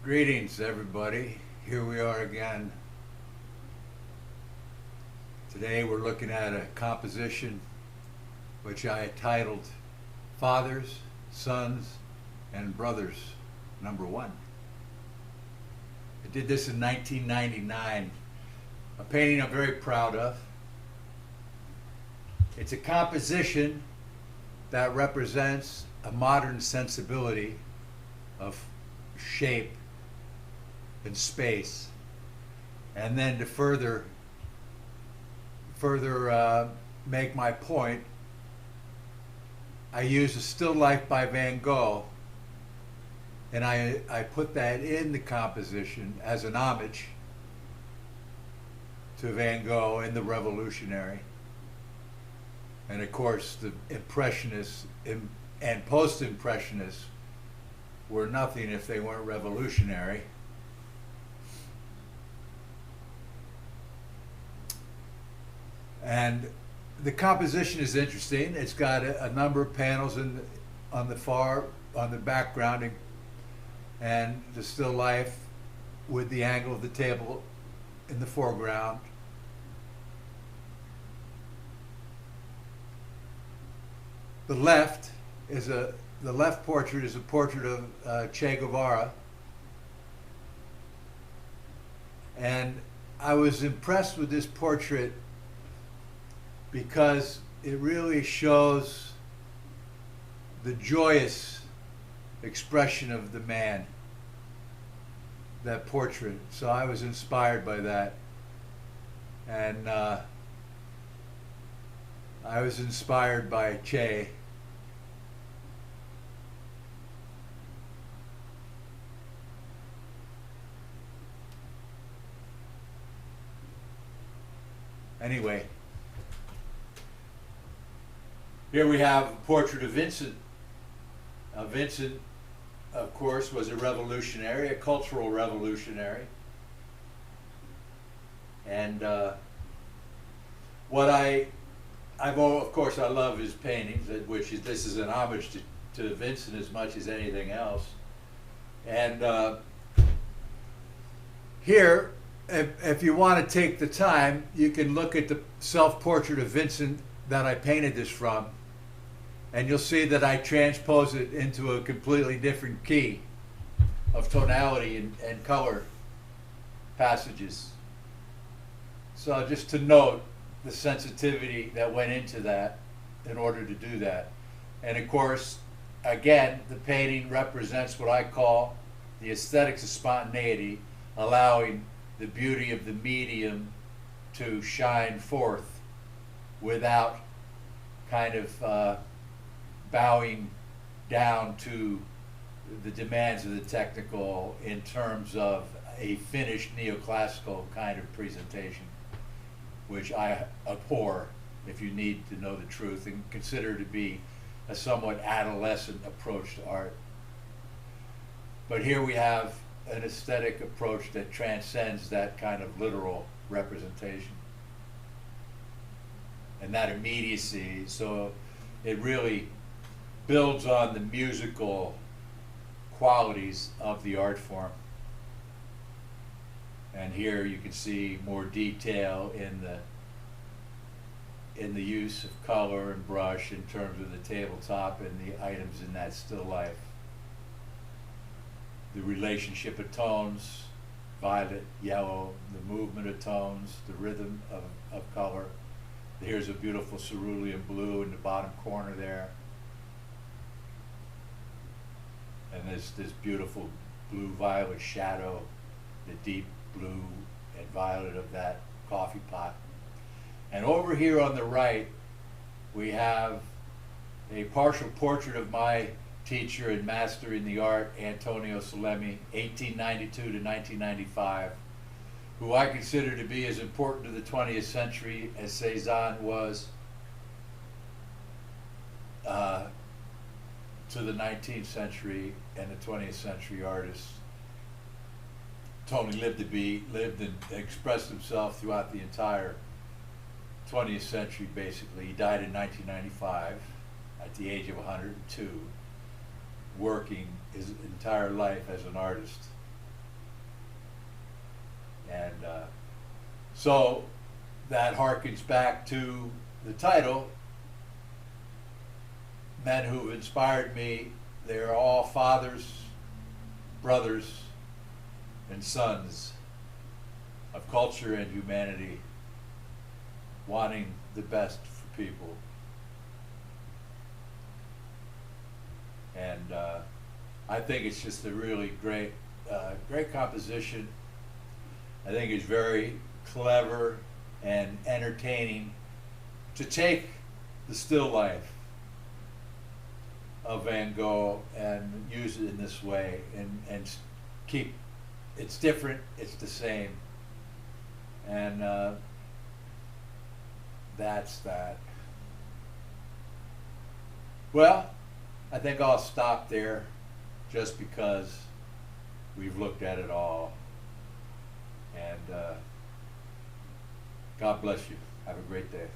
Greetings, everybody. Here we are again. Today we're looking at a composition which I titled Fathers, Sons, and Brothers, number 1. I did this in 1999, a painting I'm very proud of. It's a composition that represents a modern sensibility of shape and space. And then to further make my point, I used a still life by Van Gogh, and I put that in the composition as an homage to Van Gogh and the Revolutionary. And of course, the Impressionists and Post-Impressionists were nothing if they weren't revolutionary. And the composition is interesting. It's got a number of panels on the background, and the still life with the angle of the table in the foreground. The left portrait is a portrait of Che Guevara, and I was impressed with this portrait because it really shows the joyous expression of the man, that portrait. So I was inspired by that, and I was inspired by Che. Anyway, here we have a portrait of Vincent. Vincent, of course, was a revolutionary, a cultural revolutionary. And of course, I love his paintings, this is an homage to Vincent as much as anything else. And here, if you want to take the time, you can look at the self-portrait of Vincent that I painted this from, and you'll see that I transpose it into a completely different key of tonality and color passages. So just to note the sensitivity that went into that in order to do that. And of course, again, the painting represents what I call the aesthetics of spontaneity, allowing the beauty of the medium to shine forth without kind of bowing down to the demands of the technical in terms of a finished neoclassical kind of presentation, which I abhor, if you need to know the truth, and consider to be a somewhat adolescent approach to art. But here we have an aesthetic approach that transcends that kind of literal representation and that immediacy. So it really builds on the musical qualities of the art form. And here you can see more detail in the use of color and brush in terms of the tabletop and the items in that still life. The relationship of tones, violet, yellow, the movement of tones, the rhythm of color. Here's a beautiful cerulean blue in the bottom corner there. And this beautiful blue-violet shadow, the deep blue and violet of that coffee pot. And over here on the right, we have a partial portrait of my teacher and master in the art, Antonio Salemi, 1892 to 1995, who I consider to be as important to the 20th century as Cézanne was to the 19th century and the 20th century artists. Tony lived and expressed himself throughout the entire 20th century, basically. He died in 1995 at the age of 102, working his entire life as an artist. And so that harkens back to the title, Men Who've Inspired Me. They're all fathers, brothers, and sons of culture and humanity, wanting the best for people. And I think it's just a really great composition. I think it's very clever and entertaining to take the still life of Van Gogh and use it in this way, and keep, it's different, it's the same. And that's that. Well, I think I'll stop there just because we've looked at it all. And God bless you. Have a great day.